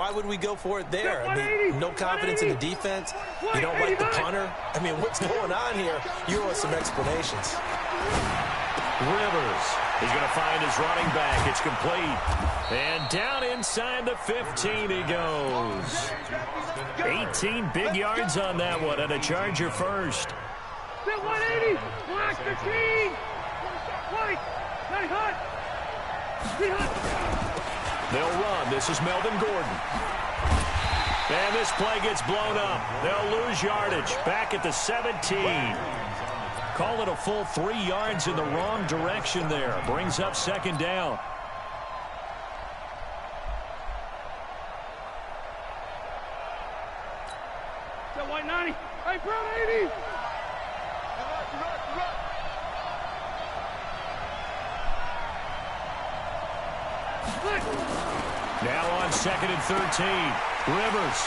why would we go for it there? I mean, no confidence in the defense. You don't like the punter. I mean, what's going on here? You owe us some explanations. Rivers is going to find his running back. It's complete. And down inside the 15 he goes. 18 big yards on that one, and a Charger first. 180. Black 15. White. Hot. They'll run. This is Melvin Gordon. And this play gets blown up. They'll lose yardage. Back at the 17. Call it a full 3 yards in the wrong direction there. Brings up second down. That white 90. Hey, Brown 80. Now on 2nd and 13. Rivers.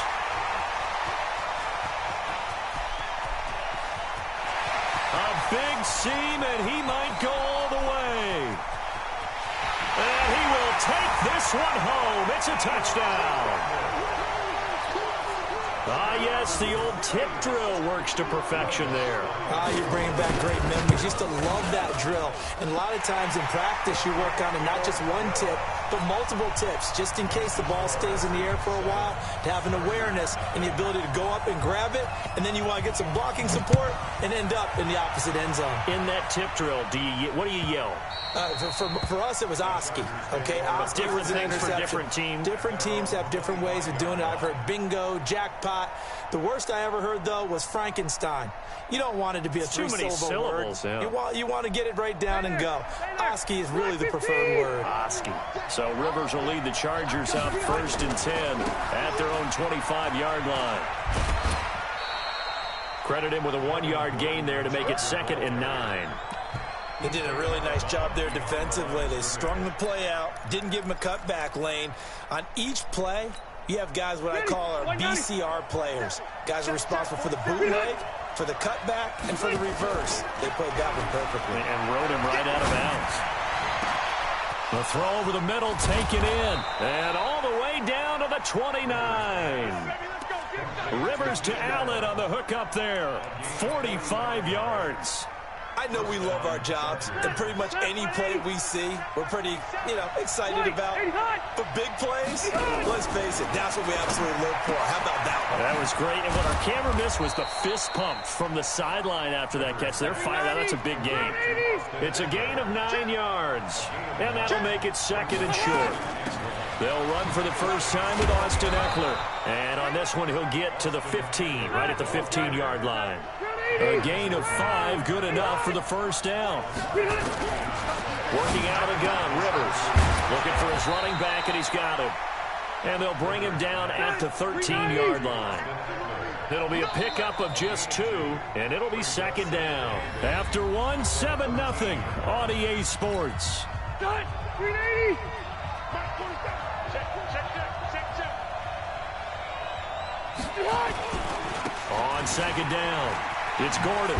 A big seam, and he might go all the way. And he will take this one home. It's a touchdown. Ah, yes, the old tip drill works to perfection there. You're bringing back great memories. Used to love that drill. And a lot of times in practice, you work on it, not just one tip, but multiple tips, just in case the ball stays in the air for a while, to have an awareness and the ability to go up and grab it, and then you want to get some blocking support and end up in the opposite end zone. In that tip drill, what do you yell? For us, it was Oski. Okay, Oski different was an things for interception. different teams. Different teams have different ways of doing it. I've heard bingo, jackpot. The worst I ever heard, though, was Frankenstein. You don't want it to be a three-syllable word. Yeah. You want to get it right down and go. Oski is really the preferred word. Oski. So Rivers will lead the Chargers out 1st and 10 at their own 25-yard line. Credit him with a 1-yard gain there to make it 2nd and 9. They did a really nice job there defensively. They strung the play out, didn't give him a cutback lane. On each play, you have guys what I call our BCR players. Guys are responsible for the bootleg, for the cutback, and for the reverse. They played that one perfectly. And rode him right out of bounds. The throw over the middle, taken in. And all the way down to the 29. Rivers to Allen on the hook up there. 45 yards. I know we love our jobs, and pretty much any play we see, we're pretty, excited about. But big plays, let's face it, that's what we absolutely live for. How about that one? That was great, and what our camera missed was the fist pump from the sideline after that catch. They're fired out. That's a big gain. It's a gain of 9 yards, and that'll make it 2nd and short. They'll run for the first time with Austin Eckler, and on this one, he'll get to the 15, right at the 15-yard line. A gain of 5, good enough for the first down. Working out a gun, Rivers. Looking for his running back, and he's got him. And they'll bring him down at the 13-yard line. It'll be a pickup of just 2, and it'll be 2nd down. After 1, 7-0 on EA Sports. Done. 380. On 2nd down. It's Gordon.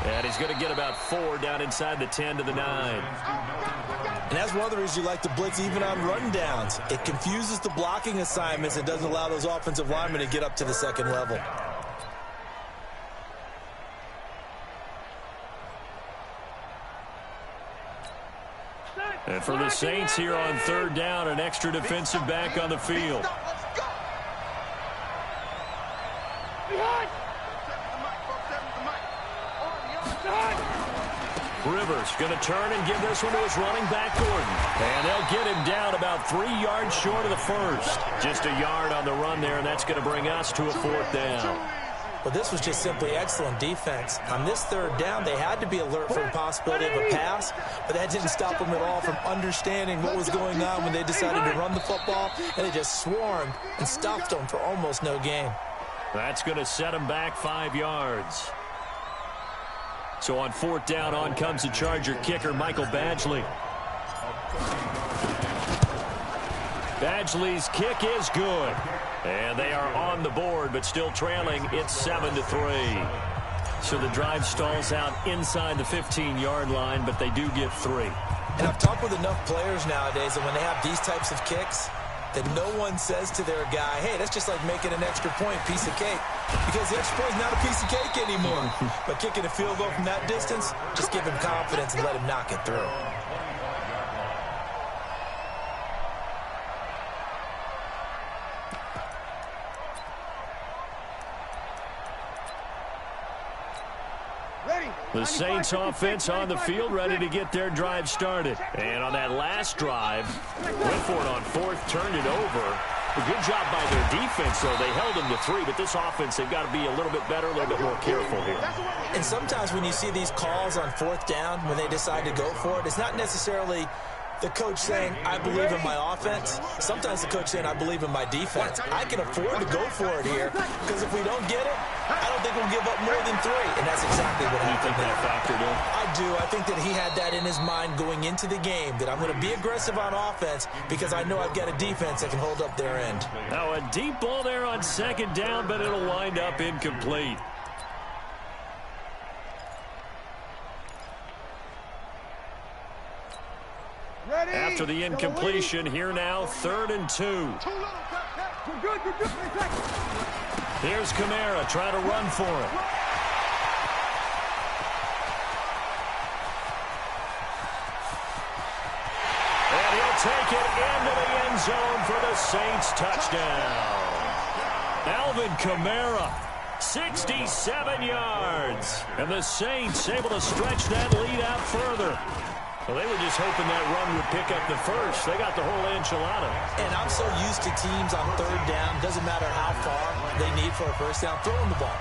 And he's going to get about 4 down inside the 10 to the 9. And that's one of the reasons you like to blitz even on rundowns. It confuses the blocking assignments and doesn't allow those offensive linemen to get up to the 2nd level. And for the Saints here on 3rd down, an extra defensive back on the field. Rivers going to turn and give this one to his running back, Gordon. And they'll get him down about 3 yards short of the first. Just a yard on the run there, and that's going to bring us to a 4th down. Well, this was just simply excellent defense. On this 3rd down, they had to be alert for the possibility of a pass, but that didn't stop them at all from understanding what was going on when they decided to run the football, and they just swarmed and stuffed them for almost no gain. That's going to set them back 5 yards. So on 4th down, on comes the Charger kicker, Michael Badgley. Badgley's kick is good. And they are on the board, but still trailing. It's 7-3. So the drive stalls out inside the 15-yard line, but they do get 3. And I've talked with enough players nowadays that when they have these types of kicks, that no one says to their guy, hey, that's just like making an extra point, piece of cake. Because the extra point is not a piece of cake anymore. But kicking a field goal from that distance, just give him confidence and let him knock it through. The Saints offense on the field, ready to get their drive started. And on that last drive, went for it on fourth, turned it over. A good job by their defense, though. They held them to 3, but this offense, they've got to be a little bit better, a little bit more careful here. And sometimes when you see these calls on fourth down, when they decide to go for it, it's not necessarily the coach saying, I believe in my offense. Sometimes the coach saying, I believe in my defense. I can afford to go for it here, because if we don't get it, I don't think we'll give up more than 3. And that's exactly what happened. You think that factored in? I do. I think that he had that in his mind going into the game, that I'm going to be aggressive on offense because I know I've got a defense that can hold up their end. Now a deep ball there on second down, but it'll wind up incomplete. After the incompletion, here now, 3rd and 2. Here's Kamara trying to run for it. And he'll take it into the end zone for the Saints touchdown. Alvin Kamara, 67 yards. And the Saints able to stretch that lead out further. Well, they were just hoping that run would pick up the first. They got the whole enchilada. And I'm so used to teams on 3rd down, doesn't matter how far they need for a first down, throwing the ball.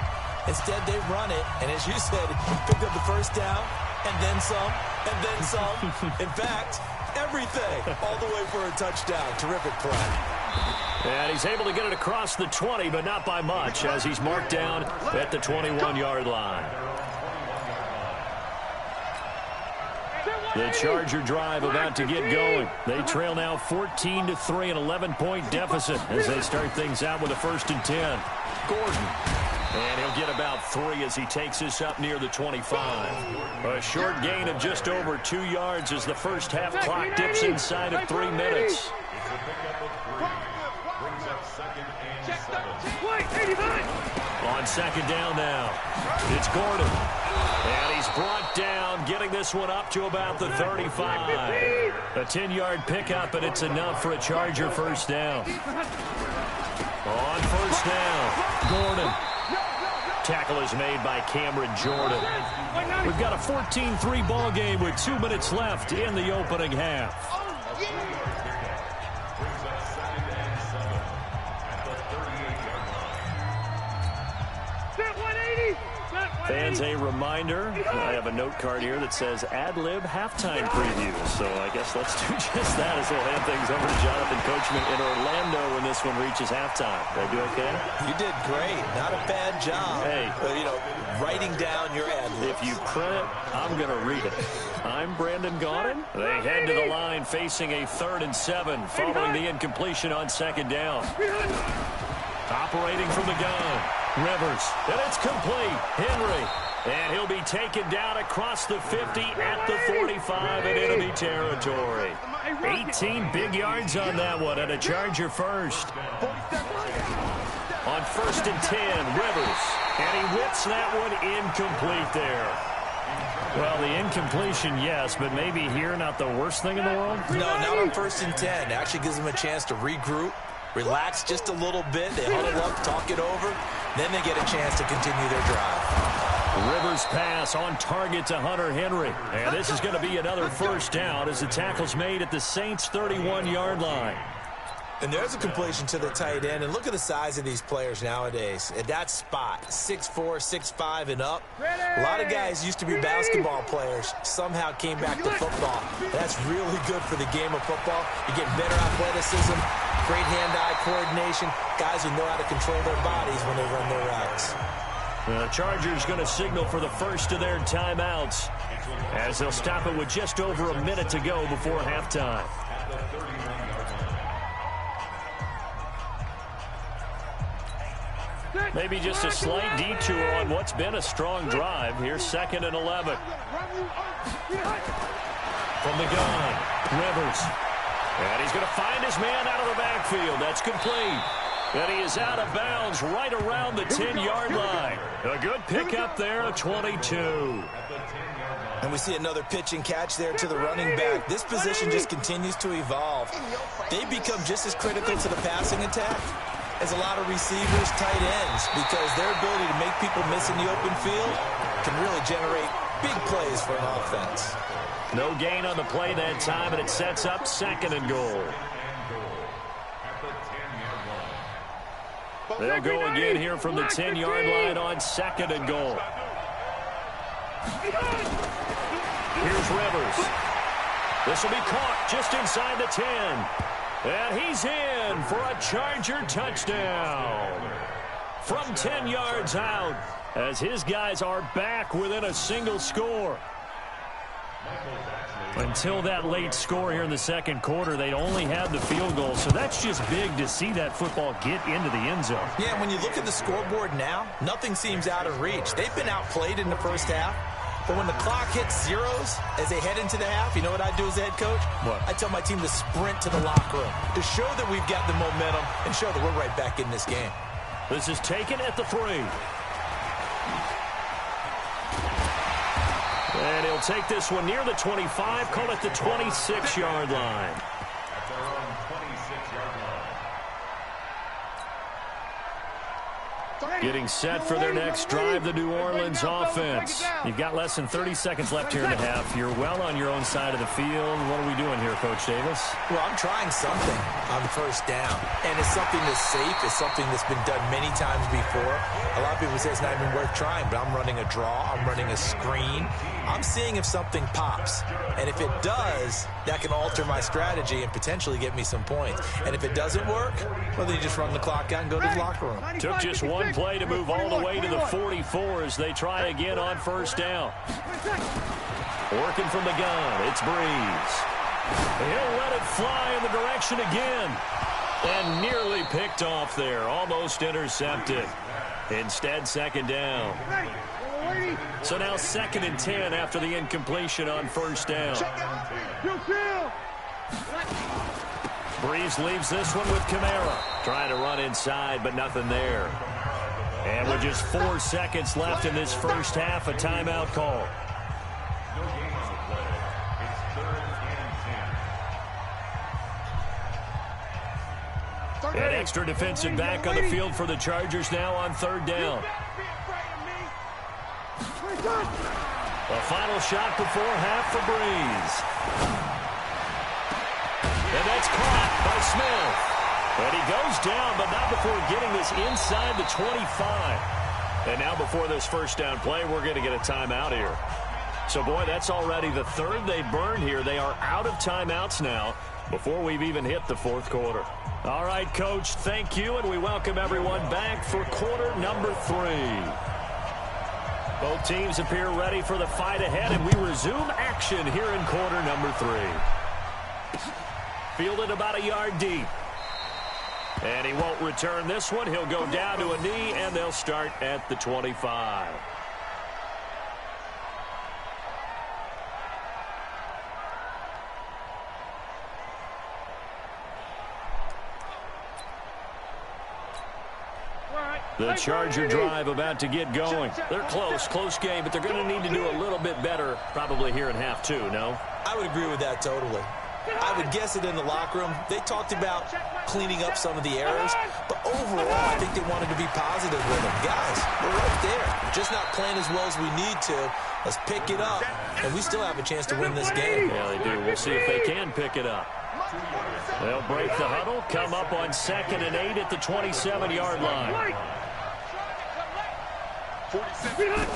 Instead, they run it, and as you said, pick up the first down, and then some, and then some. In fact, everything, all the way for a touchdown. Terrific play. And he's able to get it across the 20, but not by much, as he's marked down at the 21-yard line. The Charger drive about to get going. They trail now 14-3, an 11-point deficit as they start things out with a 1st and 10. Gordon. And he'll get about 3 as he takes this up near the 25. A short gain of just over 2 yards as the first half clock dips inside of 3 minutes. On second down now, it's Gordon. And he's brought down, getting this one up to about the 35. A 10-yard pickup, and it's enough for a Charger first down. On first down, Gordon. Tackle is made by Cameron Jordan. We've got a 14-3 ball game with 2 minutes left in the opening half. Fans, a reminder, I have a note card here that says ad-lib halftime preview. So I guess let's do just that as we'll hand things over to Jonathan Coachman in Orlando when this one reaches halftime. Did I do okay? You did great. Not a bad job. Hey. Writing down your ad-libs. If you print it, I'm going to read it. I'm Brandon Gaudin. They head to the line facing a 3rd and 7 following the incompletion on second down. Operating from the gun. Rivers, and it's complete. Henry, and he'll be taken down across the 50 at the 45 in enemy territory. 18 big yards on that one, and a Charger first. On 1st and 10, Rivers, and he whips that one incomplete there. Well, the incompletion, yes, but maybe here not the worst thing in the world? No, not on 1st and 10. It actually gives them a chance to regroup, relax just a little bit. They huddle up, talk it over. Then they get a chance to continue their drive. Rivers pass on target to Hunter Henry. And this is going to be another first down as the tackle's made at the Saints' 31-yard line. And there's a completion to the tight end. And look at the size of these players nowadays. At that spot, 6'4", 6'5", and up. A lot of guys used to be basketball players. Somehow came back to football. That's really good for the game of football. You get better athleticism, great hand-eye coordination. Guys who know how to control their bodies when they run their routes. The Chargers going to signal for the first of their timeouts as they'll stop it with just over a minute to go before halftime. Maybe just a slight detour on what's been a strong drive. Here's 2nd and 11. From the gun, Rivers. And he's going to find his man out of the backfield. That's complete. And he is out of bounds right around the 10-yard line. A good pickup there, a 22. And we see another pitch and catch there to the running back. This position just continues to evolve. They become just as critical to the passing attack as a lot of receivers, tight ends, because their ability to make people miss in the open field can really generate big plays for an offense. No gain on the play that time, and it sets up 2nd and goal. They'll go again here from the 10-yard line on 2nd and goal. Here's Rivers. This will be caught just inside the 10. And he's in for a Charger touchdown. From 10 yards out, as his guys are back within a single score. Until that late score here in the 2nd quarter, they'd only had the field goal, so that's just big to see that football get into the end zone. Yeah, when you look at the scoreboard now, nothing seems out of reach. They've been outplayed in the first half, but when the clock hits zeros as they head into the half, you know what I do as a head coach? What? I tell my team to sprint to the locker room to show that we've got the momentum and show that we're right back in this game. This is taken at the 3. And he'll take this one near the 25, call it the 26-yard line. Getting set for their next drive, the New Orleans offense. You've got less than 30 seconds left here in the half. You're well on your own side of the field. What are we doing here, Coach Davis? Well, I'm trying something on first down, and it's something that's safe. It's something that's been done many times before. A lot of people say it's not even worth trying, but I'm running a draw. I'm running a screen. I'm seeing if something pops, and if it does, that can alter my strategy and potentially get me some points. And if it doesn't work, well, then you just run the clock out and go to the locker room. Took just one play to move all the way to the 44 as they try again on first down. Working from the gun, it's Breeze. He'll let it fly in the direction again. And nearly picked off there, almost intercepted. Instead, 2nd down. So now 2nd and 10 after the incompletion on first down. Breeze leaves this one with Kamara. Trying to run inside, but nothing there. And with just 4 seconds left in this first half, a timeout call. An extra defensive back on the field for the Chargers now on 3rd down. A final shot before half for Breeze. And that's caught by Smith. And he goes down, but not before getting this inside the 25. And now before this first down play, we're going to get a timeout here. So, boy, that's already the 3rd they burned here. They are out of timeouts now before we've even hit the 4th quarter. All right, Coach, thank you, and we welcome everyone back for quarter number 3. Both teams appear ready for the fight ahead, and we resume action here in quarter number 3. Fielded about a yard deep. And he won't return this one. He'll go down to a knee, and they'll start at the 25. The Charger drive about to get going. They're close game, but they're going to need to do a little bit better probably here in half 2, no? I would agree with that totally. I would guess it in the locker room. They talked about cleaning up some of the errors, but overall, I think they wanted to be positive with them. Guys, we're right there. We're just not playing as well as we need to. Let's pick it up, and we still have a chance to win this game. Yeah, they do. We'll see if they can pick it up. They'll break the huddle, come up on 2nd and 8 at the 27-yard line. Rivers.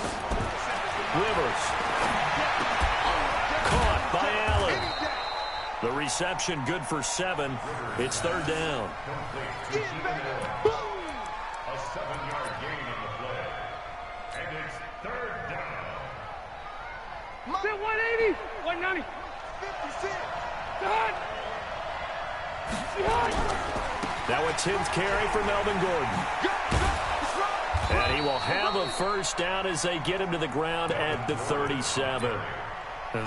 Caught by Allen. The reception good for 7. It's 3rd down. A 7-yard gain on the play. And it's 3rd down. Sit 180. 190. 56. Now a 10th carry for Melvin Gordon. And he will have a first down as they get him to the ground at the 37.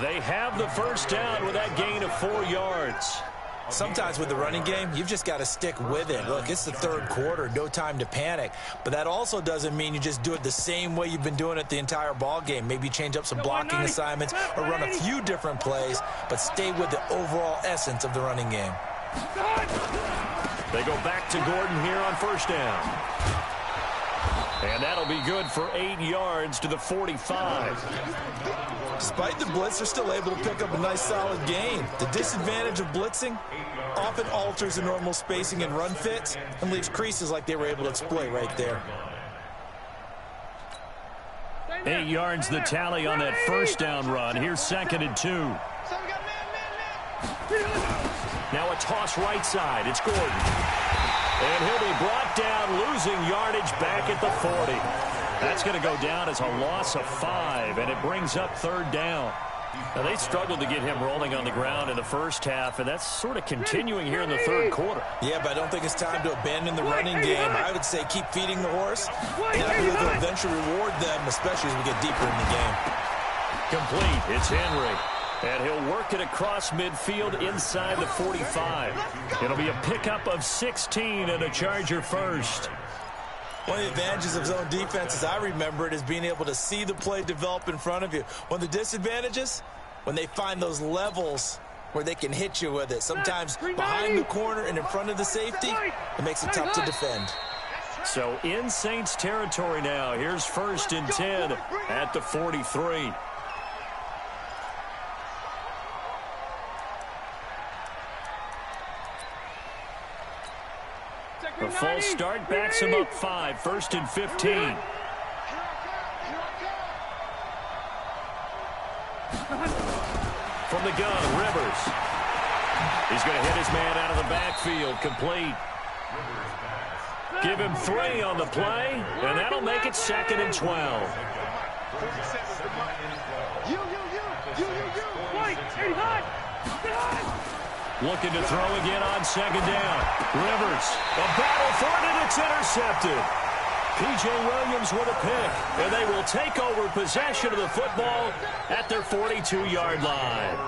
They have the first down with that gain of 4 yards. Sometimes with the running game, you've just got to stick with it. Look, it's the third quarter, no time to panic. But that also doesn't mean you just do it the same way you've been doing it the entire ball game. Maybe change up some blocking assignments or run a few different plays, but stay with the overall essence of the running game. They go back to Gordon here on first down. And that'll be good for 8 yards to the 45. Despite the blitz, they're still able to pick up a nice, solid gain. The disadvantage of blitzing often alters the normal spacing and run fits and leaves creases like they were able to exploit right there. 8 yards the tally on that first down run. Here's 2nd and 2. Now a toss right side. It's Gordon. And he'll be brought down, losing yardage back at the 40. That's going to go down as a loss of 5, and it brings up 3rd down. Now, they struggled to get him rolling on the ground in the first half, and that's sort of continuing here in the 3rd quarter. Yeah, but I don't think it's time to abandon the running game. I would say keep feeding the horse, and I believe they'll eventually reward them, especially as we get deeper in the game. Complete. It's Henry. And he'll work it across midfield inside the 45. It'll be a pickup of 16 and a Charger first. One of the advantages of zone defense, as I remember it, is being able to see the play develop in front of you. One of the disadvantages, when they find those levels where they can hit you with it. Sometimes behind the corner and in front of the safety, it makes it tough to defend. So in Saints territory now. Here's 1st and 10 at the 43. A false start backs him up 5. 1st and 15. From the gun, Rivers. He's going to hit his man out of the backfield. Complete. Give him 3 on the play, and that'll make it 2nd and 12. Looking to throw again on 2nd down. Rivers, a battle for it, and it's intercepted. P.J. Williams with a pick, and they will take over possession of the football at their 42-yard line.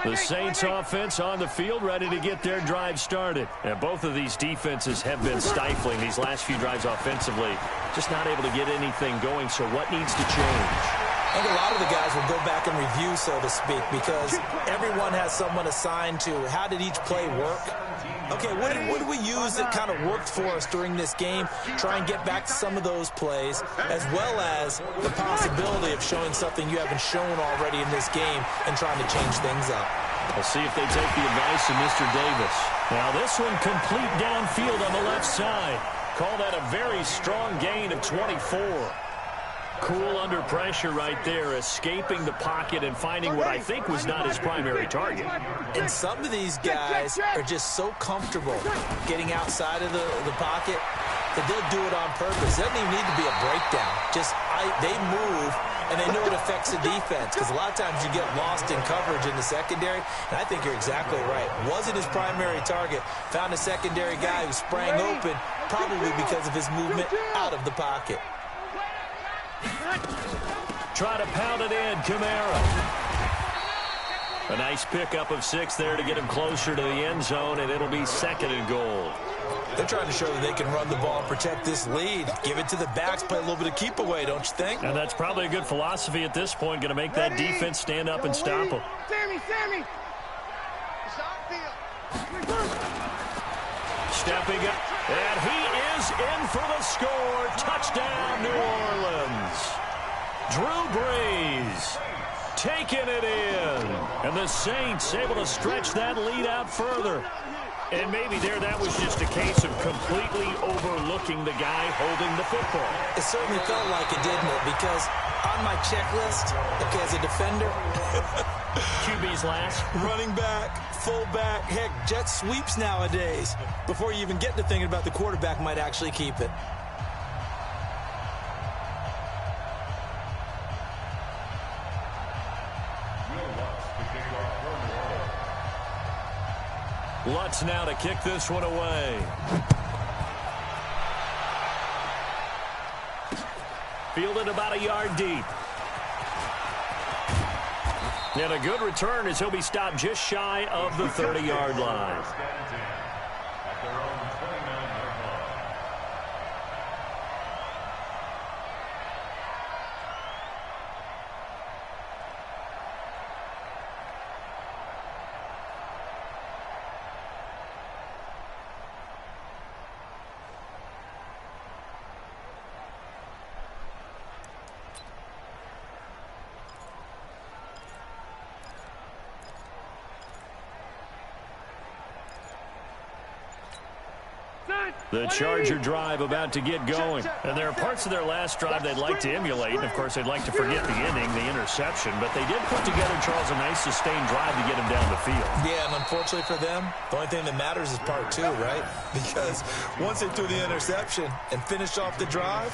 The Saints offense on the field, ready to get their drive started. And both of these defenses have been stifling these last few drives offensively. Just not able to get anything going, so what needs to change? I think a lot of the guys will go back and review, so to speak, because everyone has someone assigned to how did each play work. Okay, what did we use that kind of worked for us during this game? Try and get back to some of those plays, as well as the possibility of showing something you haven't shown already in this game and trying to change things up. We'll see if they take the advice of Mr. Davis. Now this one complete downfield on the left side. Call that a very strong gain of 24. Cool under pressure right there, escaping the pocket and finding what I think was not his primary target. And some of these guys are just so comfortable getting outside of the pocket that they'll do it on purpose. It doesn't even need to be a breakdown. Just they move, and they know it affects the defense, because a lot of times you get lost in coverage in the secondary, and I think you're exactly right. Wasn't his primary target. Found a secondary guy who sprang open, probably because of his movement out of the pocket. Try to pound it in, Kamara. A nice pickup of 6 there to get him closer to the end zone, and it'll be 2nd and goal. They're trying to show that they can run the ball and protect this lead. Give it to the backs, play a little bit of keep away, don't you think? And that's probably a good philosophy at this point, going to make that defense stand up and stop them. Sammy. Stepping up, and he is in for the score. Touchdown, New Orleans. Drew Brees taking it in. And the Saints able to stretch that lead out further. And maybe that was just a case of completely overlooking the guy holding the football. It certainly felt like it, didn't it? Because on my checklist, okay, as a defender, QB's last. Running back, fullback, heck, jet sweeps nowadays. Before you even get to thinking about the quarterback might actually keep it. Lutz now to kick this one away. fielded about a yard deep. And a good return as he'll be stopped just shy of the 30-yard line. The Charger drive about to get going. And there are parts of their last drive they'd like to emulate. And, of course, they'd like to forget the ending, the interception. But they did put together, Charles, a nice sustained drive to get him down the field. Yeah, and unfortunately for them, the only thing that matters is part two, right? Because once they threw the interception and finished off the drive,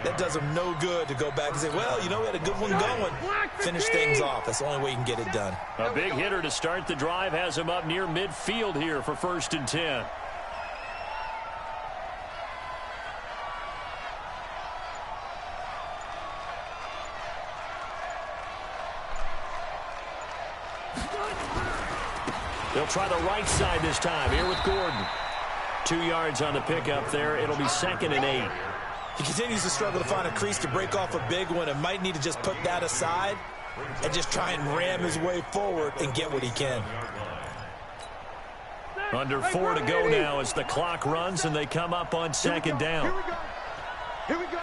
that does them no good to go back and say, well, you know, we had a good one going. Finish things off. That's the only way you can get it done. A big hitter to start the drive has him up near midfield here for 1st and 10. They'll try the right side this time here with Gordon. 2 yards on the pickup there. It'll be 2nd and 8. He continues to struggle to find a crease to break off a big one and might need to just put that aside and just try and ram his way forward and get what he can. Under 4 to go now as the clock runs and they come up on 2nd down. Here we go. Here we go.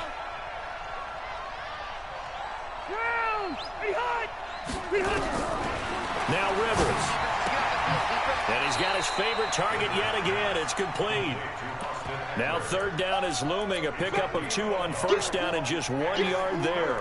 Round. Now Rivers. And he's got his favorite target yet again. It's complete. Now 3rd down is looming. A pickup of 2 on 1st down and just 1 yard there.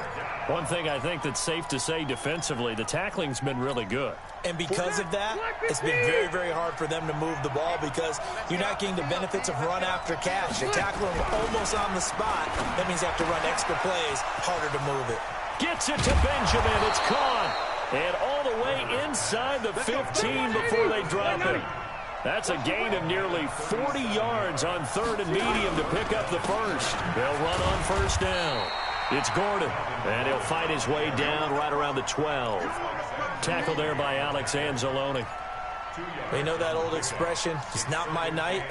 One thing I think that's safe to say defensively, the tackling's been really good. And because of that, it's been very, very hard for them to move the ball because you're not getting the benefits of run after catch. They tackle him almost on the spot. That means they have to run extra plays, harder to move it. Gets it to Benjamin. It's caught. And all the way inside the 15 before they drop it. That's a gain of nearly 40 yards on 3rd and medium to pick up the first. They'll run on 1st down. It's Gordon, and he'll fight his way down right around the 12. Tackled there by Alex Anzalone. You know that old expression, it's not my night?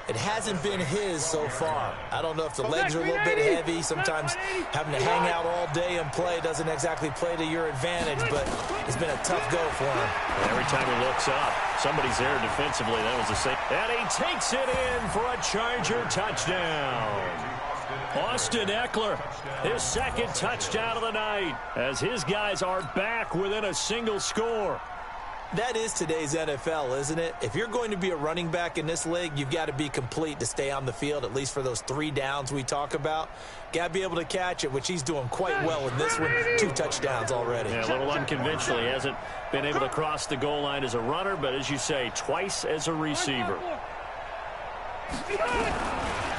It hasn't been his so far. I don't know if the legs are a little bit heavy. Sometimes having to hang out all day and play doesn't exactly play to your advantage, but it's been a tough go for him. Every time he looks up, somebody's there defensively. That was the same. And he takes it in for a Charger touchdown. Austin Eckler, his 2nd touchdown of the night, as his guys are back within a single score. That is today's NFL, isn't it? If you're going to be a running back in this league, you've got to be complete to stay on the field, at least for those 3 downs we talk about. Got to be able to catch it, which he's doing quite well in this one. 2 touchdowns already. Yeah, a little unconventional. He hasn't been able to cross the goal line as a runner, but as you say, twice as a receiver.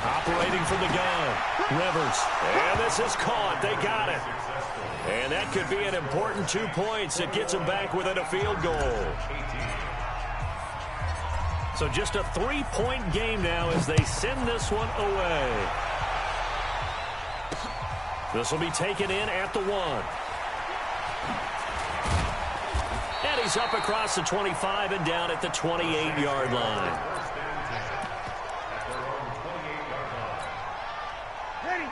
Operating from the gun, Rivers. And this is caught. They got it. And that could be an important 2 points. It gets them back within a field goal. So just a 3-point game now as they send this one away. This will be taken in at the 1. And he's up across the 25 and down at the 28-yard line.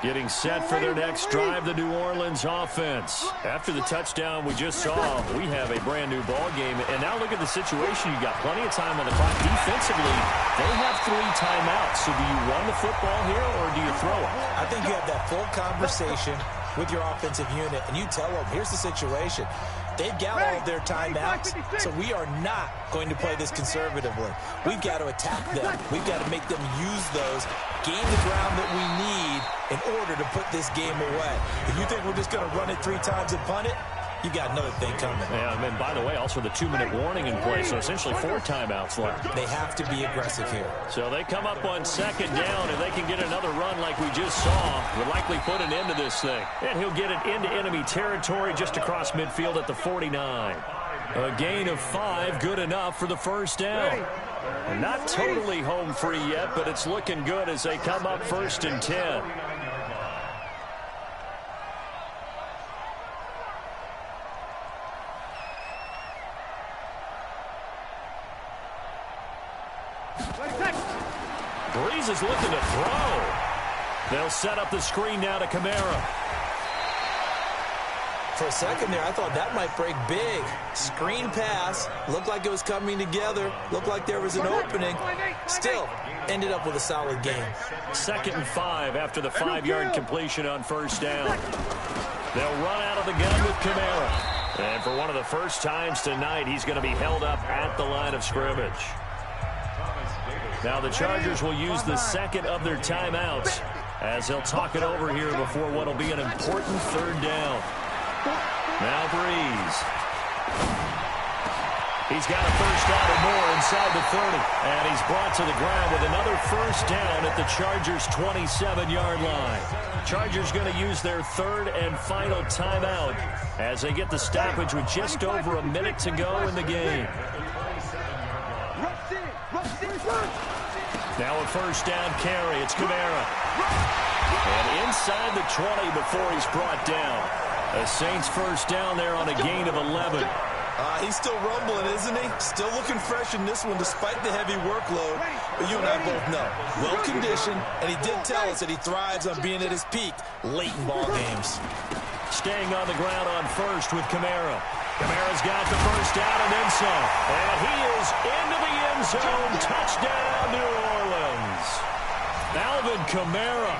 Getting set for their next drive, the New Orleans offense. After the touchdown we just saw, we have a brand-new ball game. And now look at the situation. You got plenty of time on the clock. Defensively, they have 3 timeouts. So do you run the football here or do you throw it? I think you have that full conversation with your offensive unit, and you tell them, here's the situation. They've got all of their timeouts, so we are not going to play this conservatively. We've got to attack them. We've got to make them use those, gain the ground that we need in order to put this game away. If you think we're just going to run it 3 times and punt it, you got another thing coming. Yeah, and by the way, also the 2-minute warning in place, so essentially 4 timeouts left. They have to be aggressive here. So they come up on 2nd down, and they can get another run like we just saw. Would likely put an end to this thing. And he'll get it into enemy territory just across midfield at the 49. A gain of 5, good enough for the 1st down. And not totally home free yet, but it's looking good as they come up 1st and 10. Breeze is looking to throw. They'll set up the screen now to Kamara. For a second there, I thought that might break big. Screen pass. Looked like it was coming together. Looked like there was an opening. Still, ended up with a solid game. 2nd and 5 after the 5-yard completion on first down. They'll run out of the gun with Kamara. And for one of the first times tonight, he's going to be held up at the line of scrimmage. Now the Chargers will use the second of their timeouts as they'll talk it over here before what will be an important 3rd down. Now Breeze. He's got a first down or more inside the 30. And he's brought to the ground with another first down at the Chargers' 27-yard line. Chargers going to use their 3rd and final timeout as they get the stoppage with just over a minute to go in the game. Now a first down carry. It's Kamara. And inside the 20 before he's brought down. A Saints first down there on a gain of 11. He's still rumbling, isn't he? Still looking fresh in this one despite the heavy workload. But you and I both know, well-conditioned, and he did tell us that he thrives on being at his peak late in ball games. Staying on the ground on first with Kamara. Kamara's got the first down and then some. And he is into the end zone. Touchdown, New Orleans. Alvin Kamara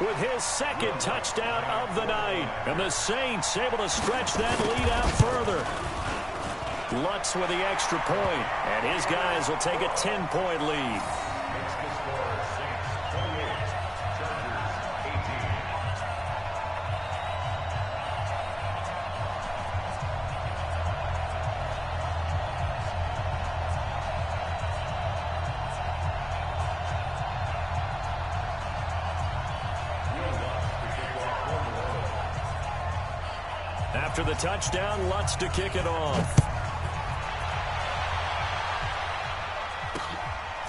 with his 2nd touchdown of the night. And the Saints able to stretch that lead out further. Lutz with the extra point, and his guys will take a 10-point lead. After the touchdown, Lutz to kick it off.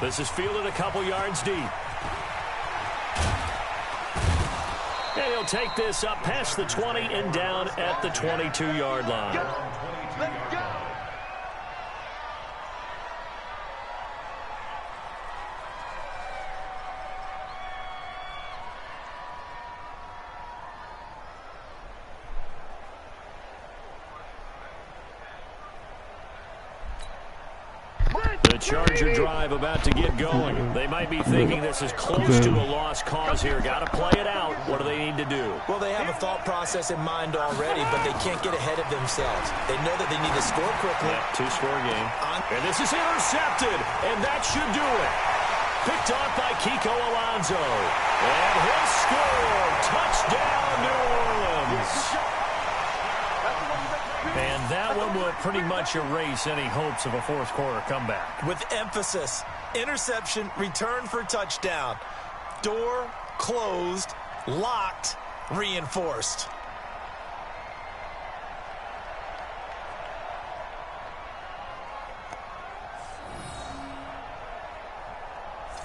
This is fielded a couple yards deep. And he'll take this up past the 20 and down at the 22-yard line. Let's go. The Charger drive about to get going. They might be thinking this is close to a lost cause here. Got to play it out. What do they need to do? Well, they have a thought process in mind already, but they can't get ahead of themselves. They know that they need to score quickly. Yeah, 2-score game. And this is intercepted, and that should do it. Picked off by Kiko Alonso. And he'll score. Touchdown, New Orleans. And that one will pretty much erase any hopes of a fourth-quarter comeback. With emphasis, interception, return for touchdown. Door closed, locked, reinforced.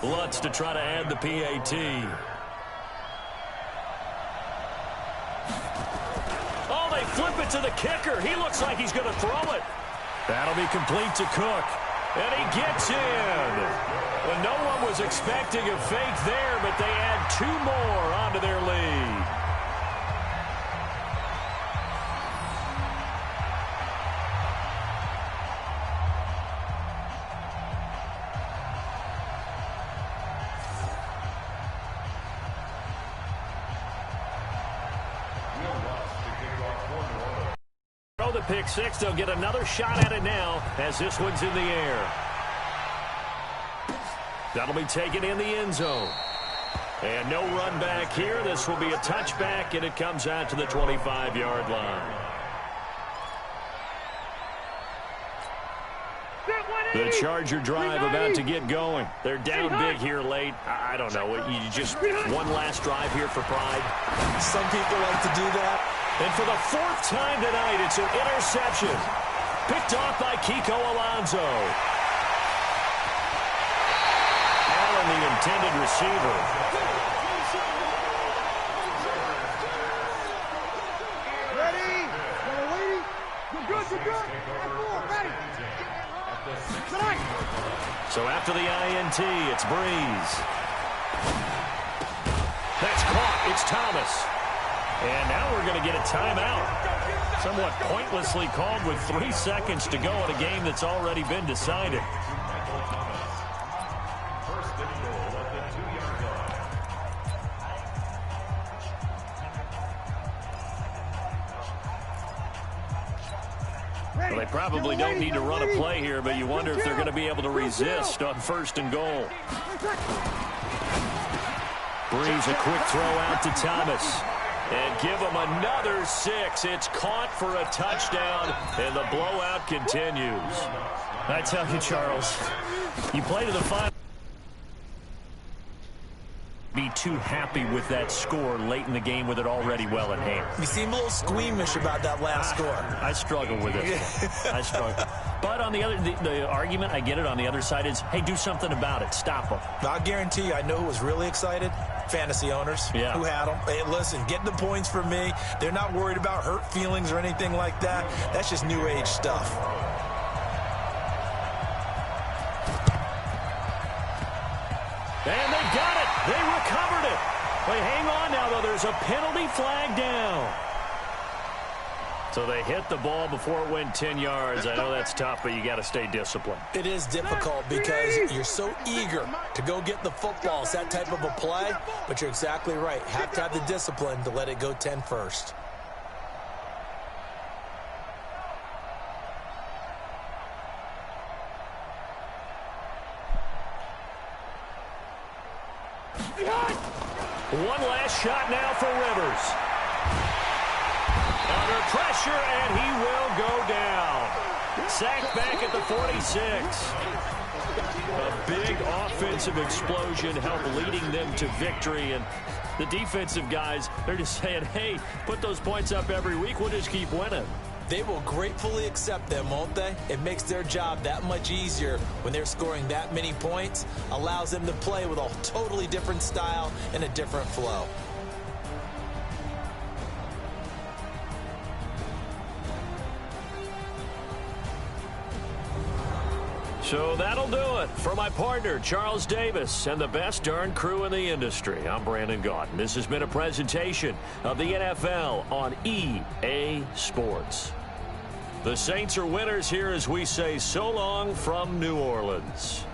Lutz to try to add the PAT. Flip it to the kicker. He looks like he's going to throw it. That'll be complete to Cook. And he gets in. Well, no one was expecting a fake there, but they add 2 more onto their lead. The pick six. They'll get another shot at it now as this one's in the air. That'll be taken in the end zone. And no run back here. This will be a touchback, and it comes out to the 25-yard line. The Charger drive about to get going. They're down big here late. I don't know. You just one last drive here for pride. Some people like to do that. And for the 4th time tonight, it's an interception. Picked off by Kiko Alonso. Allen, the intended receiver. Ready? You're good. Ready. So after the INT, it's Breeze. That's caught. It's Thomas. And now we're going to get a timeout. Somewhat pointlessly called with 3 seconds to go in a game that's already been decided. Well, they probably don't need to run a play here, but you wonder if they're going to be able to resist on 1st and goal. Breeze a quick throw out to Thomas. And give him another 6. It's caught for a touchdown, and the blowout continues. I tell you, Charles, you play to the final. Be too happy with that score late in the game with it already well in hand. You seem a little squeamish about that last score. I struggle with it. I struggle. But on the other, the argument, I get it, on the other side is, hey, do something about it. Stop them. I'll guarantee you, I know who was really excited. Fantasy owners who had them. Hey, listen, get the points for me. They're not worried about hurt feelings or anything like that. That's just new age stuff. And they got it. They recovered it. Wait, hang on now, though. There's a penalty flag down. So they hit the ball before it went 10 yards. I know that's tough, but you got to stay disciplined. It is difficult because you're so eager to go get the football. It's that type of a play, but you're exactly right. Have to have the discipline to let it go 10 first. One last shot now for Rivers. Under pressure, and he will go down. Sacked back at the 46. A big offensive explosion helped leading them to victory. And the defensive guys, they're just saying, hey, put those points up every week. We'll just keep winning. They will gratefully accept them, won't they? It makes their job that much easier when they're scoring that many points. Allows them to play with a totally different style and a different flow. So that'll do it for my partner, Charles Davis, and the best darn crew in the industry. I'm Brandon Gaudin. This has been a presentation of the NFL on EA Sports. The Saints are winners here as we say so long from New Orleans.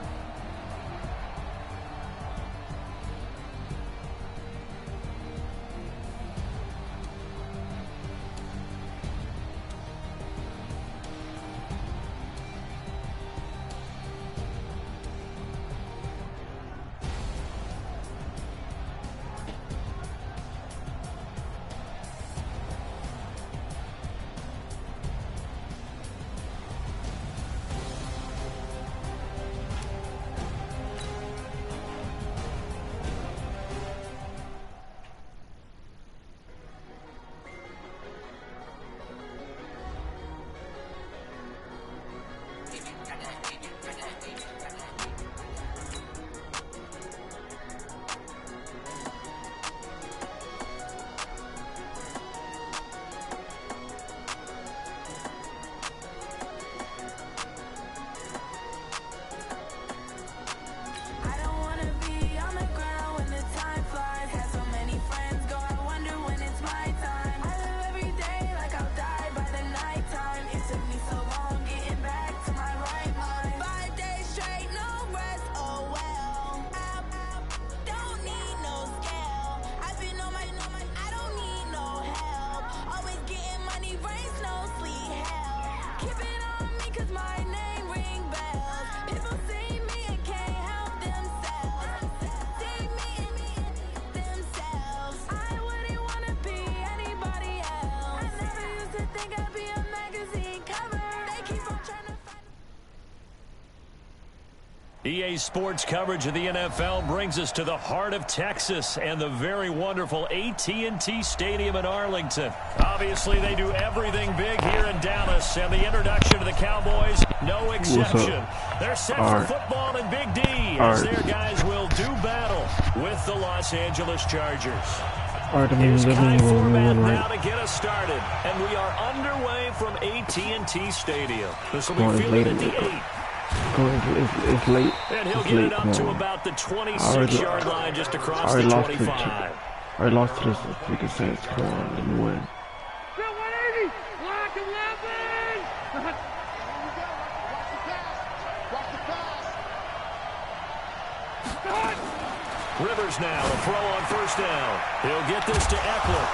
EA Sports coverage of the NFL brings us to the heart of Texas and the very wonderful AT&T Stadium in Arlington. Obviously, they do everything big here in Dallas, and the introduction to the Cowboys, no exception. They're set for football in Big D as their guys will do battle with the Los Angeles Chargers. Here's Kai Format now to get us started, and we are underway from AT&T Stadium. This will be fielded at the 8. It's late. And he'll It's get late. it up to about the 26-yard line, just across the 25. I already lost to this freaking Saints. Come on, let me win. Bill 180. Block 11. Rivers now, a throw on first down. He'll get this to Eckler.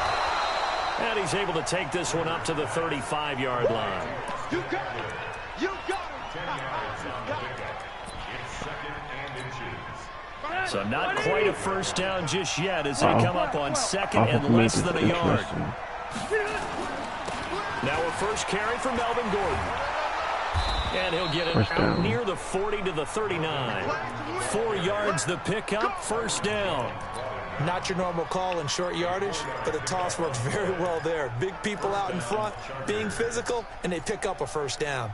And he's able to take this one up to the 35-yard line. You got it. You got it. So not quite a first down just yet as they come up on second and less than a yard. Now a first carry for Melvin Gordon. And he'll get it out near the 40 to the 39. 4 yards the pickup, first down. Not your normal call in short yardage, but the toss works very well there. Big people out in front, being physical, and they pick up a first down.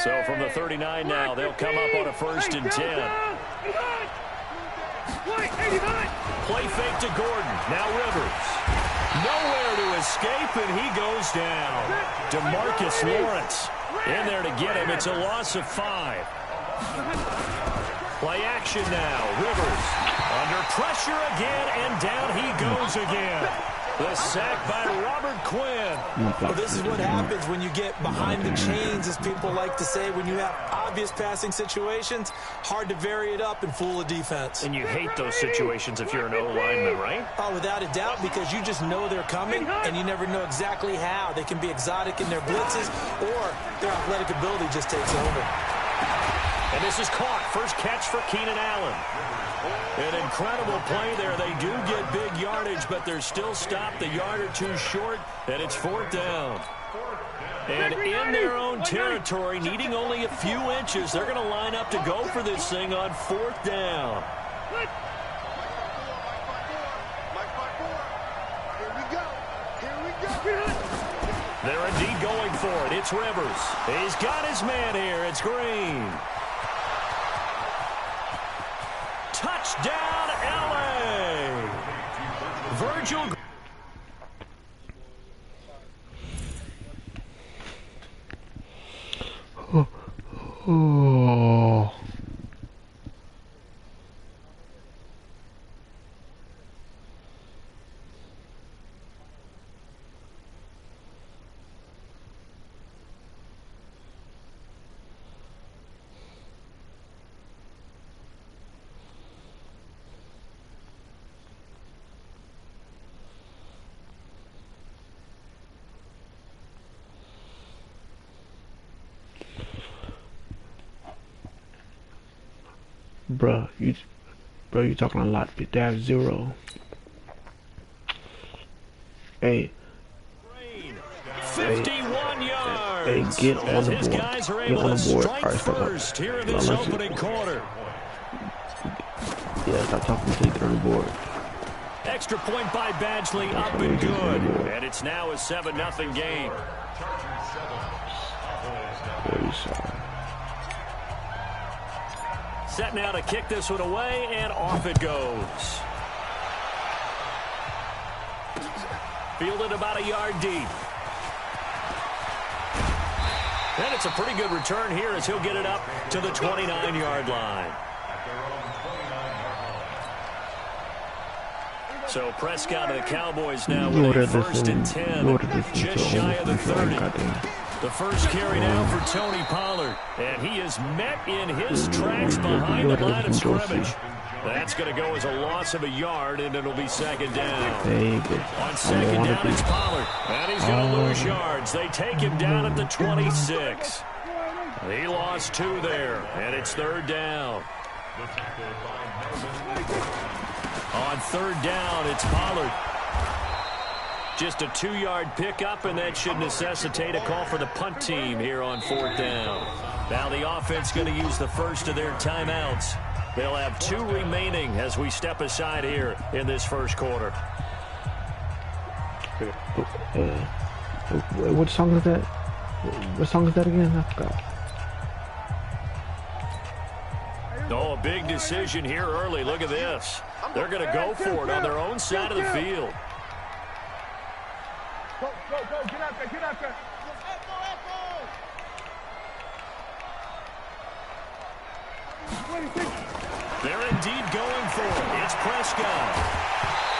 So from the 39 now, they'll come up on a 1st and 10. Play fake to Gordon. Now Rivers. Nowhere to escape, and he goes down. DeMarcus Lawrence in there to get him. It's a loss of 5. Play action now. Rivers under pressure again, and down he goes again. The sack by Robert Quinn. Well, this is what happens when you get behind the chains, as people like to say. When you have obvious passing situations, hard to vary it up and fool a defense. And you hate those situations if you're an O-lineman, right? Oh, without a doubt, because you just know they're coming, and you never know exactly how. They can be exotic in their blitzes, or their athletic ability just takes over. And this is caught. First catch for Keenan Allen. An incredible play there. They do get big yardage, but they're still stopped a yard or two short, and it's 4th down. And in their own territory, needing only a few inches, they're going to line up to go for this thing on 4th down. They're indeed going for it. It's Rivers. He's got his man here. It's Green. Touchdown, LA! Virgil. Oh. Bruh, you talking a lot. They have 0. Hey. 51 yards. Hey, get on the board. His guys are Get able on to the board. strike first here in this opening quarter. Yeah, stop talking until you get on the board. Extra point by Badgley, up and good. And it's now a 7-0 game. Very sorry. Set now to kick this one away, and off it goes. Fielded about a yard deep. And it's a pretty good return here as he'll get it up to the 29-yard line. So Prescott and the Cowboys now with a 1st and 10, just shy of the 30. The first carry now for Tony Pollard, and he is met in his tracks behind the line of scrimmage. That's going to go as a loss of a yard, and it'll be 2nd down. On 2nd down, it's Pollard, and he's going to lose yards. They take him down at the 26. He lost 2 there, and it's 3rd down. On 3rd down, it's Pollard. Just a 2-yard pickup, and that should necessitate a call for the punt team here on 4th down. Now the offense going to use the first of their timeouts. They'll have 2 remaining as we step aside here in this first quarter. What song is that? What song is that again? I forgot. Oh, big decision here early. Look at this. They're going to go for it on their own side of the field. Go, get out there, get out there. They're indeed going for it. It's Prescott.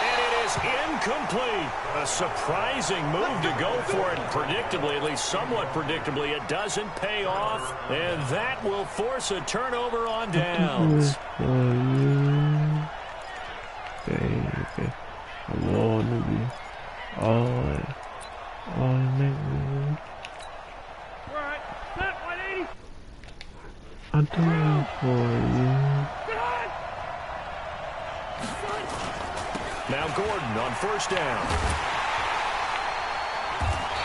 And it is incomplete. A surprising move to go for it. Predictably, at least somewhat predictably, it doesn't pay off. And that will force a turnover on downs. I'm doing for you. Now Gordon on first down.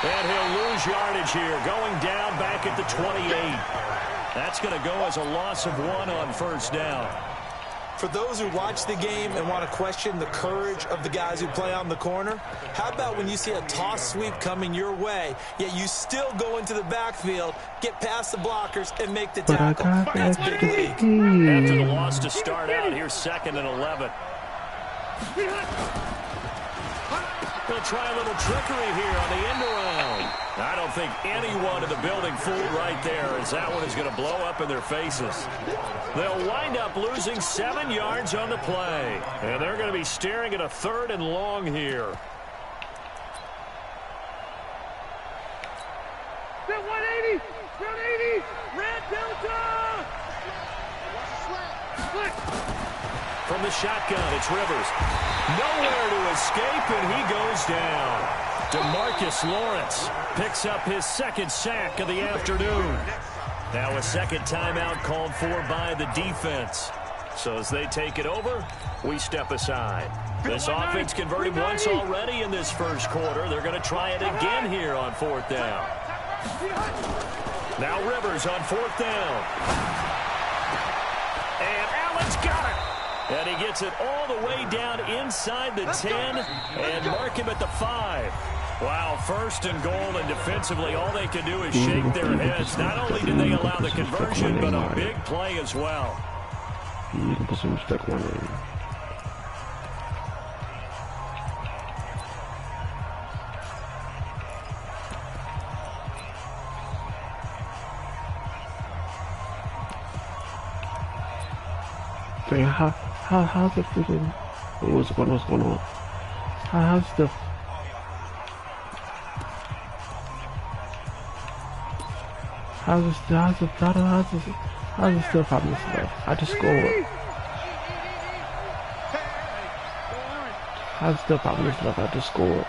And he'll lose yardage here, going down back at the 28. That's going to go as a loss of 1 on first down. For those who watch the game and want to question the courage of the guys who play on the corner, how about when you see a toss sweep coming your way, yet you still go into the backfield, get past the blockers, and make the tackle? That's big league. After the loss to start out, here's 2nd and 11. He'll try a little trickery here on the end around. I don't think anyone in the building fooled right there, as that one is going to blow up in their faces. They'll wind up losing 7 yards on the play. And they're going to be staring at a 3rd and long here. Set 180! 180! Red Delta! From the shotgun, it's Rivers. Nowhere to escape, and he goes down. DeMarcus Lawrence picks up his 2nd sack of the afternoon. Now a 2nd timeout called for by the defense. So as they take it over, we step aside. This offense converted once already in this first quarter. They're going to try it again here on 4th down. Now Rivers on 4th down. And Allen's got it. And he gets it all the way down inside the 10 and mark him at the 5. Wow, 1st and goal, and defensively all they can do is shake their heads. Not only did they allow the conversion, but a big play as well. How's the freaking what's going on? How's the still 5 minutes left? I just scored. How's still 5 minutes left? I just scored.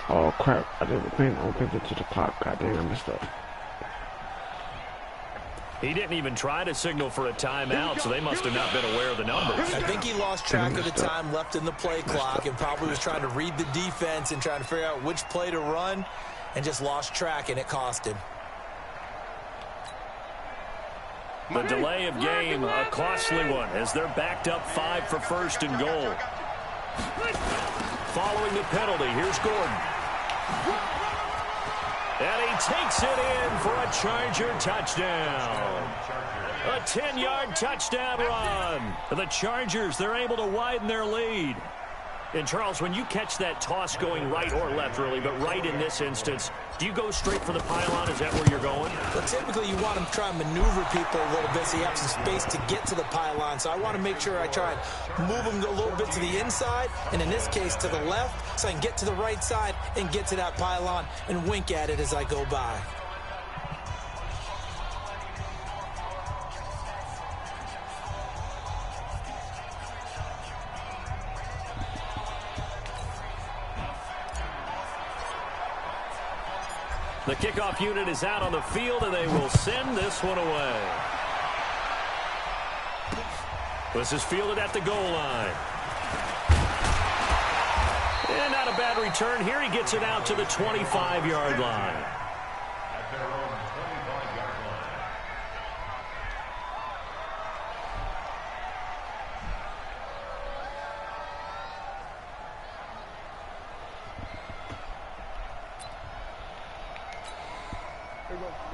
Oh crap! I didn't pay attention to the clock. God dang, I messed up. He didn't even try to signal for a timeout, so they must have not been aware of the numbers. I think he lost track of the time left in the play clock and probably was trying to read the defense and trying to figure out which play to run and just lost track, and it cost him. The delay of game, a costly one, as they're backed up 5 for 1st and goal. Following the penalty, here's Gordon. And he takes it in for a Charger touchdown. A 10-yard touchdown run. The Chargers, they're able to widen their lead. And, Charles, when you catch that toss going right or left, really, but right in this instance, do you go straight for the pylon? Is that where you're going? Well, typically you want to try and maneuver people a little bit so you have some space to get to the pylon. So I want to make sure I try and move them a little bit to the inside, and in this case to the left, so I can get to the right side and get to that pylon and wink at it as I go by. The kickoff unit is out on the field, and they will send this one away. This is fielded at the goal line. And not a bad return here. He gets it out to the 25-yard line.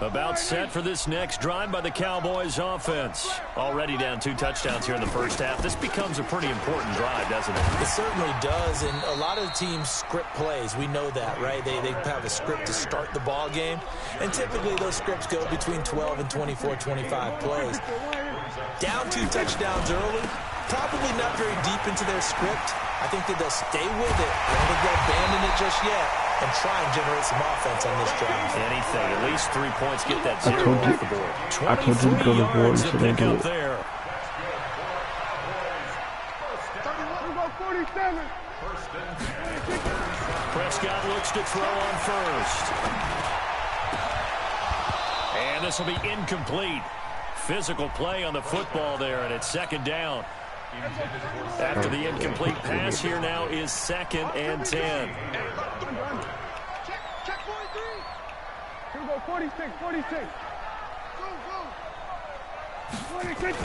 About set for this next drive by the Cowboys offense. Already down 2 touchdowns here in the first half. This becomes a pretty important drive, doesn't it? It certainly does, and a lot of teams script plays. We know that, right? They have a script to start the ball game, and typically those scripts go between 12 and 24, 25 plays. Down 2 touchdowns early, probably not very deep into their script. I think that they'll stay with it. I don't think they'll abandon it just yet and try and generate some offense on this drive. Anything, at least 3 points, get that 0 off the board. I told you to go to the board, so they do it. There. Prescott looks to throw on first. And this will be incomplete. Physical play on the football there, and it's 2nd down. After the incomplete pass, here now is 2nd and 10. Check 43. Here we go, 46, 46. Go. 46.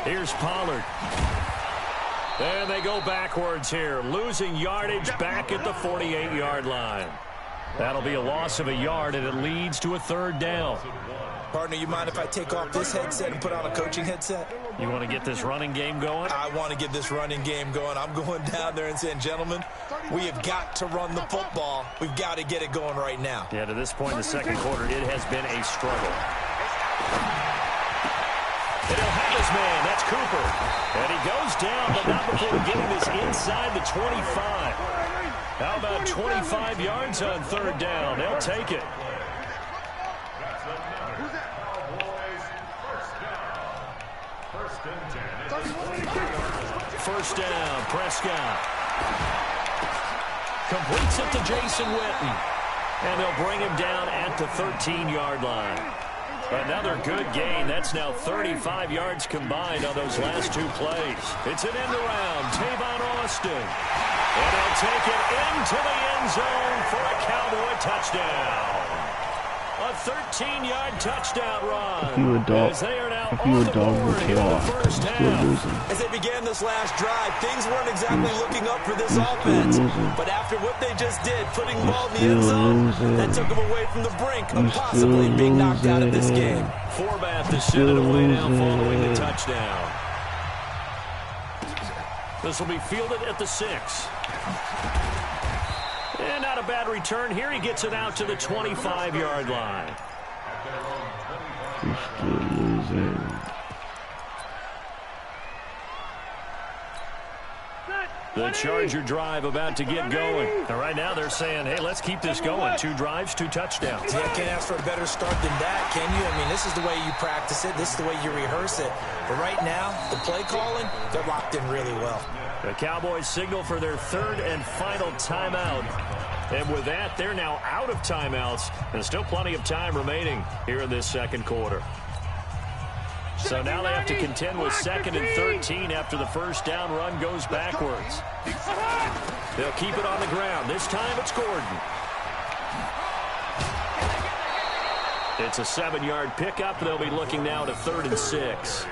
Here's Pollard. And they go backwards here, losing yardage back at the 48-yard line. That'll be a loss of a yard, and it leads to a 3rd down. Partner, you mind if I take off this headset and put on a coaching headset? You want to get this running game going? I want to get this running game going. I'm going down there and saying, gentlemen, we have got to run the football. We've got to get it going right now. Yeah, to this point in the 2nd quarter, it has been a struggle. And he'll have his man. That's Cooper. And he goes down, but not before getting this inside the 25. How about 25 yards on 3rd down? They'll take it. First down, Prescott. Completes it to Jason Witten. And they'll bring him down at the 13-yard line. Another good gain. That's now 35 yards combined on those last 2 plays. It's an end around. Tavon Austin. And he'll take it into the end zone for a Cowboy touchdown. A 13-yard touchdown run. If you a dog, would kill off. As they began this last drive, things weren't exactly looking up for this offense. But after what they just did, putting the ball in the end zone, that took them away from the brink of possibly being knocked out of this game. Forbath to send it away now following the touchdown. This will be fielded at the 6. And not a bad return here. He gets it out to the 25-yard line. He's still losing. The Charger drive about to get going. And right now they're saying, hey, let's keep this going. 2 drives, 2 touchdowns. Yeah, can't ask for a better start than that, can you? I mean, this is the way you practice it. This is the way you rehearse it. But right now, the play calling, they're locked in really well. The Cowboys signal for their 3rd and final timeout. And with that, they're now out of timeouts. There's still plenty of time remaining here in this 2nd quarter. So now they have to contend with 2nd and 13 after the first down run goes backwards. They'll keep it on the ground. This time it's Gordon. It's a 7-yard pickup. They'll be looking now to 3rd and 6.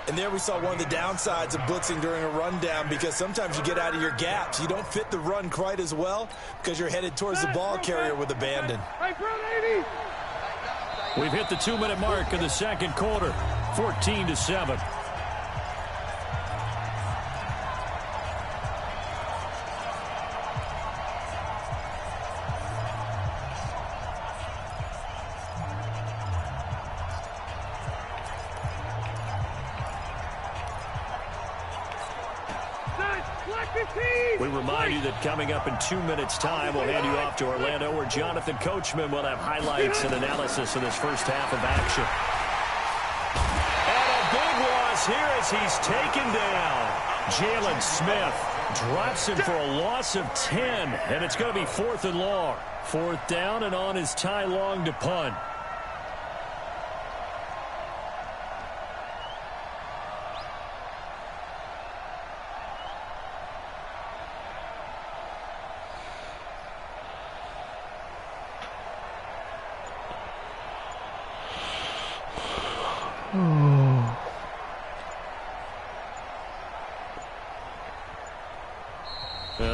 And there we saw one of the downsides of blitzing during a rundown, because sometimes you get out of your gaps. You don't fit the run quite as well because you're headed towards the ball carrier with abandon. We've hit the 2-minute mark of the 2nd quarter, 14-7. We remind you that coming up in 2 minutes' time, we'll hand you off to Orlando, where Jonathan Coachman will have highlights and analysis of this first half of action. And a big loss here as he's taken down. Jalen Smith drops him for a loss of 10, and it's going to be 4th and long. 4th down, and on is Ty Long to punt.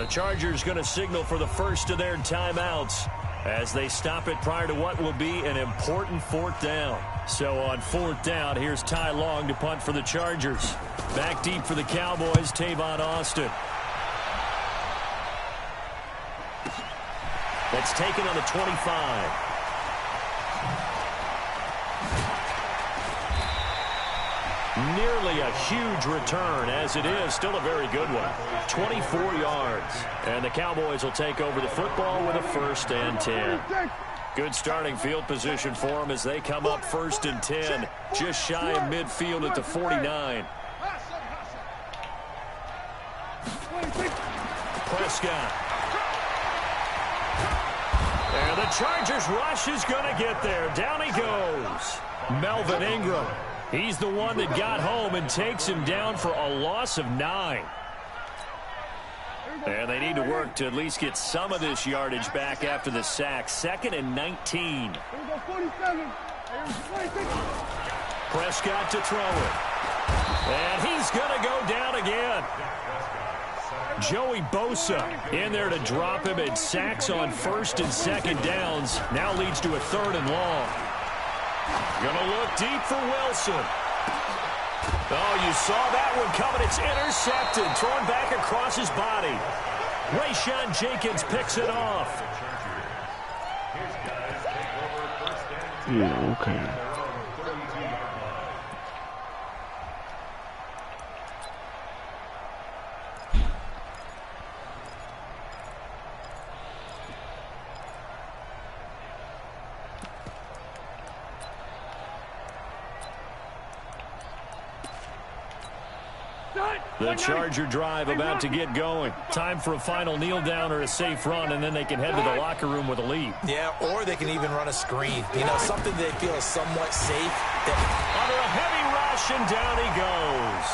Chargers going to signal for the first of their timeouts as they stop it prior to what will be an important fourth down. So on fourth down, here's Ty Long to punt for the Chargers. Back deep for the Cowboys, Tavon Austin. That's taken on the 25. Nearly a huge return, as it is still a very good one. 24 yards. And the Cowboys will take over the football with a 1st and 10. Good starting field position for them as they come up 1st and 10. Just shy of midfield at the 49. Prescott. And the Chargers rush is going to get there. Down he goes. Melvin Ingram. He's the one that got home and takes him down for a loss of 9. And they need to work to at least get some of this yardage back after the sack. 2nd and 19. Prescott to throw it. And he's going to go down again. Joey Bosa in there to drop him, and sacks on 1st and 2nd downs. Now leads to a 3rd and long. Gonna look deep for Wilson. Oh, you saw that one coming. It's intercepted. Thrown back across his body. Rayshawn Jenkins picks it off. Yeah, okay. The Charger drive about to get going. Time for a final kneel down or a safe run, and then they can head to the locker room with a lead. Yeah, or they can even run a screen. You know, something they feel is somewhat safe. Under a heavy rush, and down he goes.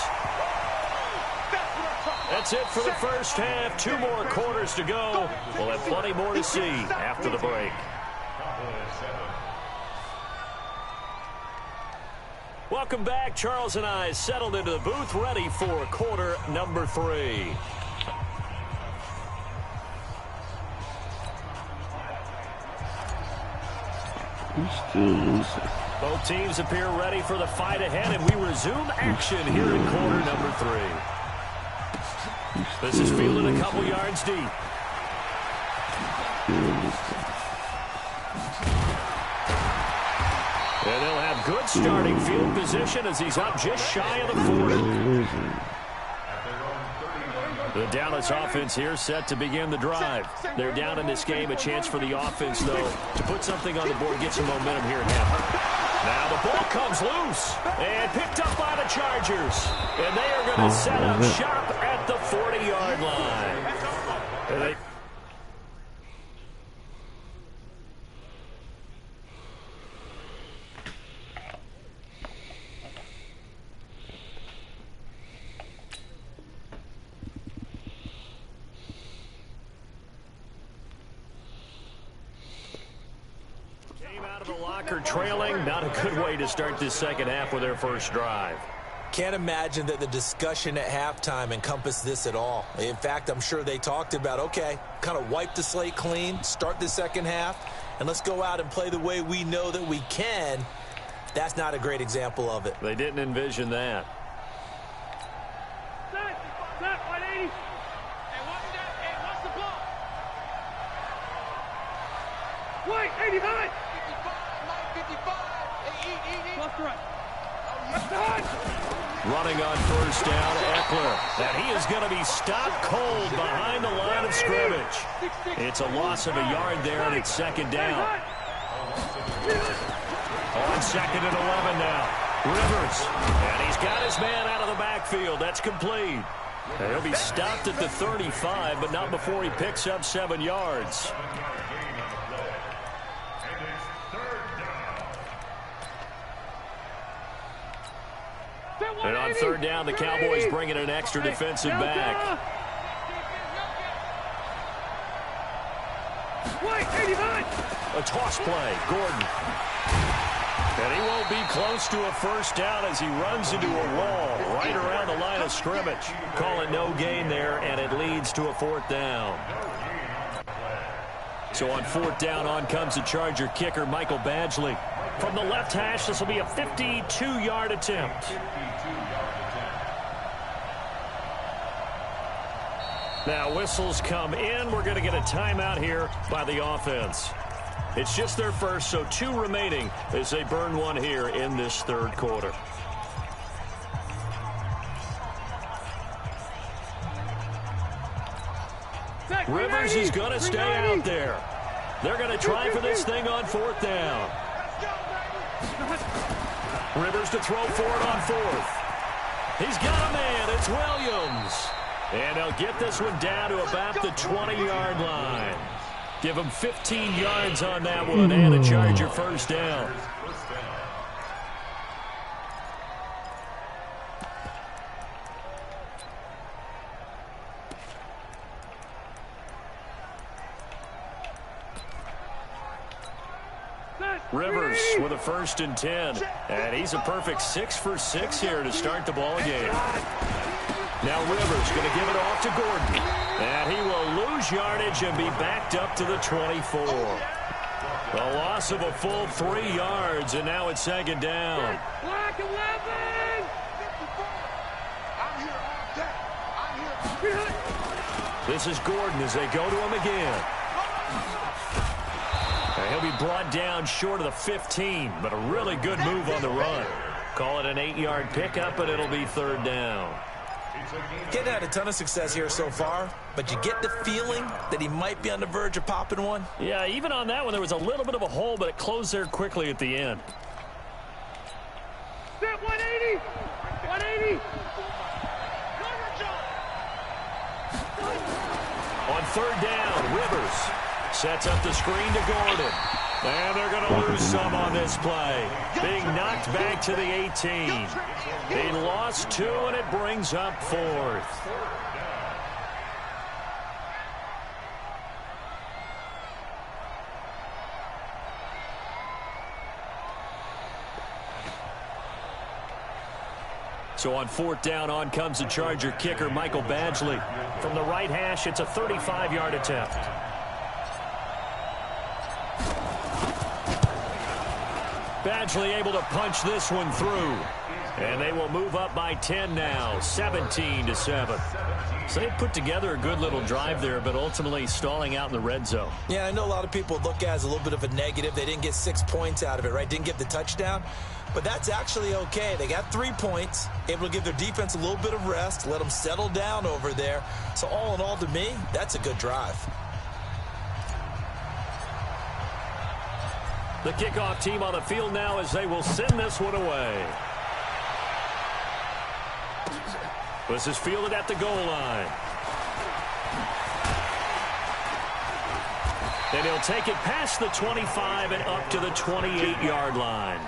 That's it for the first half. 2 more quarters to go. We'll have plenty more to see after the break. Welcome back. Charles and I settled into the booth, ready for quarter number 3. He's still losing. Both teams appear ready for the fight ahead, and we resume action here in quarter number 3. This is fielded a couple yards deep. And they'll have good starting field position as he's up just shy of the 40. The Dallas offense here set to begin the drive. They're down in this game. A chance for the offense, though, to put something on the board, get some momentum here at half. Now the ball comes loose and picked up by the Chargers. And they are going to set up shop at the 40-yard line. And they trailing, not a good way to start this second half with their first drive. Can't imagine that the discussion at halftime encompassed this at all. In fact, I'm sure they talked about, okay, kind of wipe the slate clean, start the second half, and let's go out and play the way we know that we can. That's not a great example of it. They didn't envision that. Set, 180. Hey, what's the ball? Wait, 89. Running on first down, Eckler. And he is going to be stopped cold behind the line of scrimmage. It's a loss of a yard there, and it's 2nd down. On 2nd and 11 now. Rivers. And he's got his man out of the backfield. That's complete. And he'll be stopped at the 35, but not before he picks up 7 yards. And on 3rd down, the Cowboys bring in an extra defensive back. A toss play, Gordon. And he won't be close to a first down as he runs into a wall right around the line of scrimmage. Call it no gain there, and it leads to a fourth down. So on fourth down, on comes the Charger kicker, Michael Badgley. From the left hash, this will be a 52-yard attempt. Now whistles come in. We're going to get a timeout here by the offense. It's just their first, so 2 remaining as they burn one here in this third quarter. Rivers is going to stay out there. They're going to try for this thing on fourth down. Rivers to throw for it on fourth. He's got a man. It's Williams. And they'll get this one down to about the 20-yard line. Give him 15 yards on that one and a Charger first down. Rivers with a 1st and 10. And he's a perfect 6 for 6 here to start the ball game. Now Rivers going to give it off to Gordon. And he will lose yardage and be backed up to the 24. A loss of a full 3 yards, and now it's 2nd down. Black 11! This is Gordon as they go to him again. And he'll be brought down short of the 15, but a really good move on the run. Call it an 8-yard pickup, and it'll be 3rd down. Getting had a ton of success here so far, but you get the feeling that he might be on the verge of popping one. Yeah, even on that one, there was a little bit of a hole, but it closed there quickly at the end. Step 180! 180! On 3rd down, Rivers sets up the screen to Gordon. And they're going to lose some on this play. Being knocked back to the 18. They lost 2, and it brings up 4th. So on 4th down, on comes the Charger kicker, Michael Badgley. From the right hash, it's a 35-yard attempt. Badgley able to punch this one through. And they will move up by 10 now, 17-7. So they put together a good little drive there, but ultimately stalling out in the red zone. Yeah, I know a lot of people look at it as a little bit of a negative. They didn't get 6 points out of it, right? Didn't get the touchdown. But that's actually okay. They got 3 points, able to give their defense a little bit of rest, let them settle down over there. So all in all, to me, that's a good drive. The kickoff team on the field now as they will send this one away. This is fielded at the goal line. And he'll take it past the 25 and up to the 28-yard line.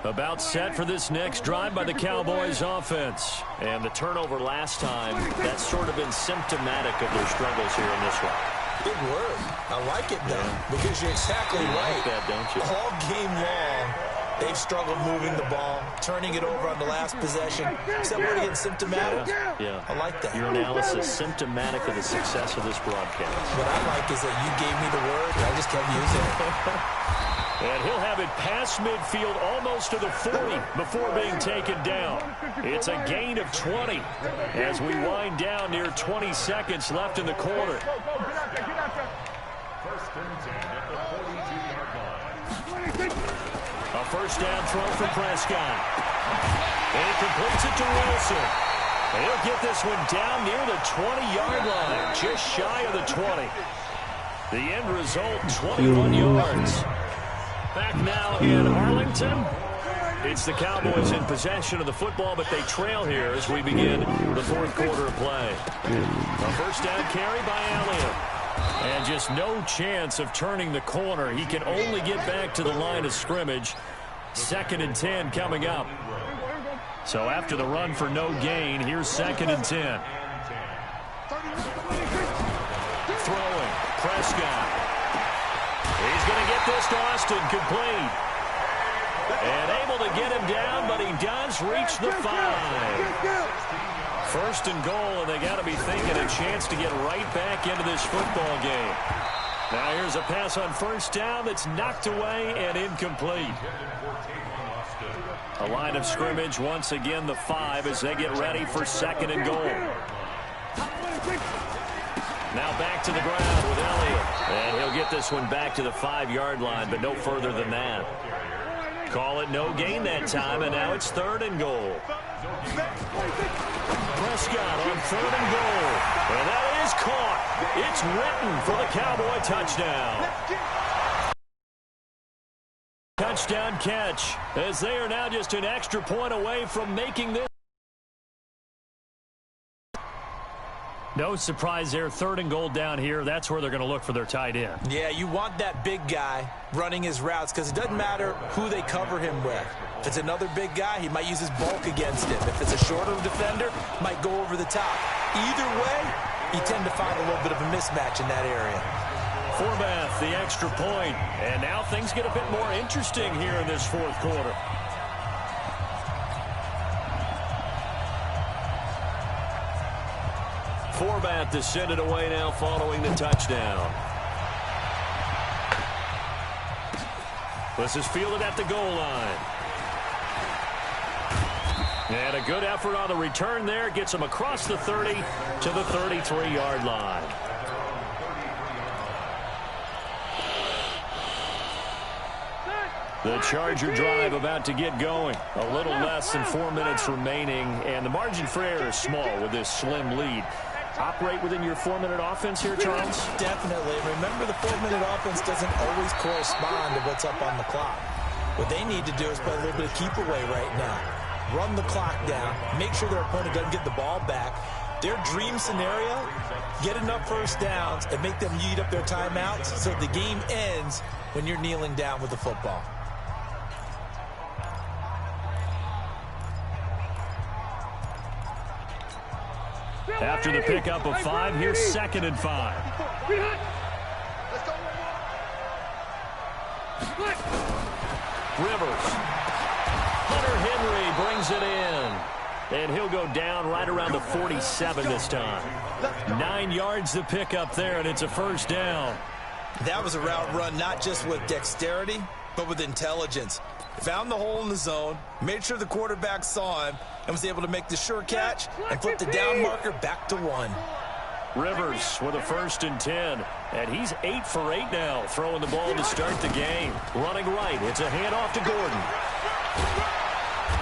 About set for this next drive by the Cowboys offense. And the turnover last time, that's sort of been symptomatic of their struggles here in this one. Big word. I like it, though, because you're exactly right. Like that, don't you? All game long, they've struggled moving the ball, turning it over on the last possession. Is that word again, symptomatic? Yeah. I like that. Your analysis, symptomatic of the success of this broadcast. What I like is that you gave me the word, and I just kept using it. And he'll have it past midfield almost to the 40 before being taken down. It's a gain of 20 as we wind down near 20 seconds left in the quarter. A first down throw from Prescott. And he completes it to Wilson. And he'll get this one down near the 20-yard line, just shy of the 20. The end result, 21 yards. Back now in Arlington. It's the Cowboys in possession of the football, but they trail here as we begin the fourth quarter of play. A first down carry by Elliott. And just no chance of turning the corner. He can only get back to the line of scrimmage. 2nd and 10 coming up. So after the run for no gain, here's 2nd and 10. Throwing. Prescott. He's going to get this to Austin complete. And able to get him down, but he does reach the 5. 1st and goal, and they got to be thinking a chance to get right back into this football game. Now here's a pass on 1st down that's knocked away and incomplete. A line of scrimmage, once again the 5 as they get ready for 2nd and goal. Now back to the ground with Elliott. And he'll get this one back to the 5-yard line, but no further than that. Call it no gain that time, and now it's 3rd and goal. Prescott on 3rd and goal. And that is caught. It's written for the Cowboy touchdown. Touchdown catch, as they are now just an extra point away from making this. No surprise there, 3rd and goal down here. That's where they're going to look for their tight end. Yeah, you want that big guy running his routes because it doesn't matter who they cover him with. If it's another big guy, he might use his bulk against him. If it's a shorter defender, might go over the top. Either way, you tend to find a little bit of a mismatch in that area. Forbath, the extra point. And now things get a bit more interesting here in this 4th quarter. Forbath to send it away now following the touchdown. This is fielded at the goal line. And a good effort on the return there. Gets him across the 30 to the 33-yard line. The Charger drive about to get going. A little less than 4 minutes remaining, and the margin for error is small with this slim lead. Operate within your 4-minute offense here, Charles? Definitely. Remember, the 4-minute offense doesn't always correspond to what's up on the clock. What they need to do is play a little bit of keep away right now. Run the clock down. Make sure their opponent doesn't get the ball back. Their dream scenario, get enough 1st downs and make them eat up their timeouts so the game ends when you're kneeling down with the football. After the pickup of 5, here's 2nd and 5. Rivers. Hunter Henry brings it in. And he'll go down right around the 47 this time. 9 yards to pick up there, and it's a 1st down. That was a route run not just with dexterity, but with intelligence. Found the hole in the zone, made sure the quarterback saw him, and was able to make the sure catch and flip the down marker back to 1. Rivers with a 1st and 10. And he's 8 for 8 now, throwing the ball to start the game. Running right, it's a handoff to Gordon.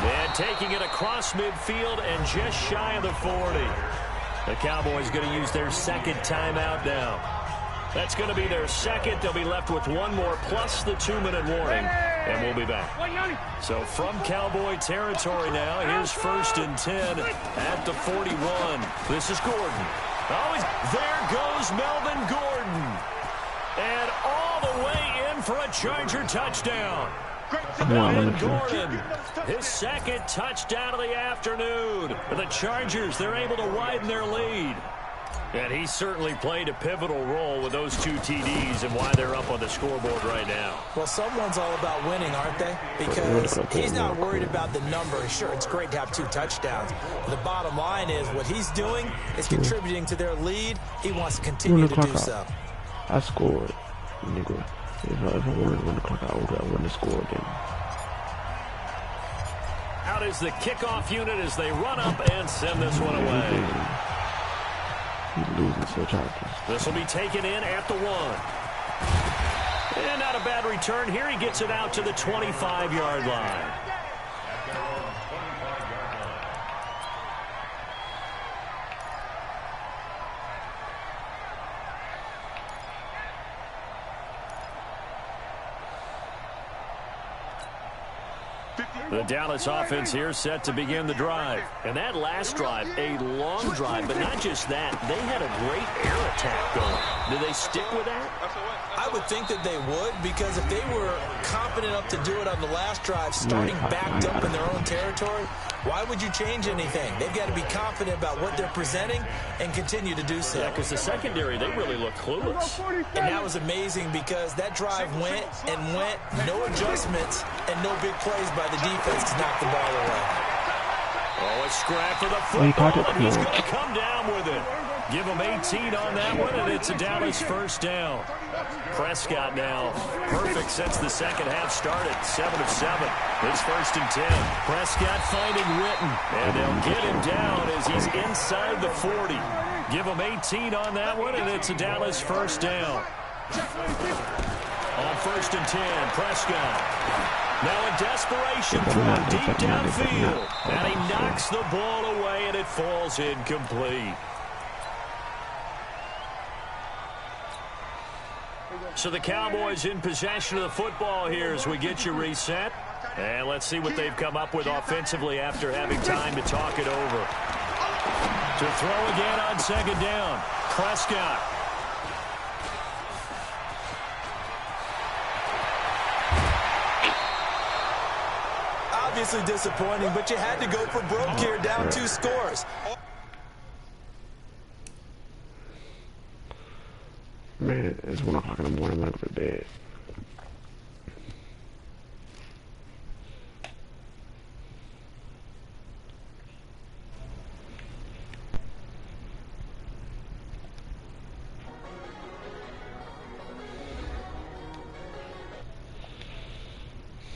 And taking it across midfield and just shy of the 40. The Cowboys going to use their 2nd timeout now. That's going to be their 2nd. They'll be left with 1 more plus the 2-minute warning. And we'll be back. So from Cowboy territory now, here's 1st and 10 at the 41. This is Gordon. Oh, there goes Melvin Gordon. And all the way in for a Charger touchdown. Melvin Gordon, his 2nd touchdown of the afternoon. The Chargers, they're able to widen their lead. And he certainly played a pivotal role with those 2 TDs and why they're up on the scoreboard right now. Well, someone's all about winning, aren't they? Because he's not worried about the number. Sure, it's great to have 2 touchdowns. But the bottom line is what he's doing is contributing to their lead. He wants to continue to do so. I scored, nigga. If I wanted to run the clock out, I wouldn't have scored then. Out is the kickoff unit as they run up and send this one away. He's losing to the Chargers. This will be taken in at the 1. And not a bad return here. He gets it out to the 25-yard line. The Dallas offense here set to begin the drive. And that last drive, a long drive, but not just that. They had a great air attack going. Do they stick with that? I would think that they would, because if they were confident enough to do it on the last drive, starting backed up in their own territory, why would you change anything? They've got to be confident about what they're presenting and continue to do so. Yeah, because the secondary, they really look clueless. And that was amazing because that drive went and went, no adjustments, and no big plays by the defense to knock the ball away. Oh, a scrap for the football, and he's going to come down with it. Give him 18 on that one, and it's a Dallas first down. Prescott now perfect since the second half started. 7 of 7. It's 1st and 10. Prescott finding Witten, and they'll get him down as he's inside the 40. Give him 18 on that one, and it's a Dallas first down. On 1st and 10, Prescott. Now a desperation throw deep downfield, and he knocks the ball away, and it falls incomplete. So the Cowboys in possession of the football here as we get you reset. And let's see what they've come up with offensively after having time to talk it over. To throw again on 2nd down. Prescott. Obviously disappointing, but you had to go for broke here, down 2 scores. Man, it's 1 o'clock in the morning. I'm going to go to bed.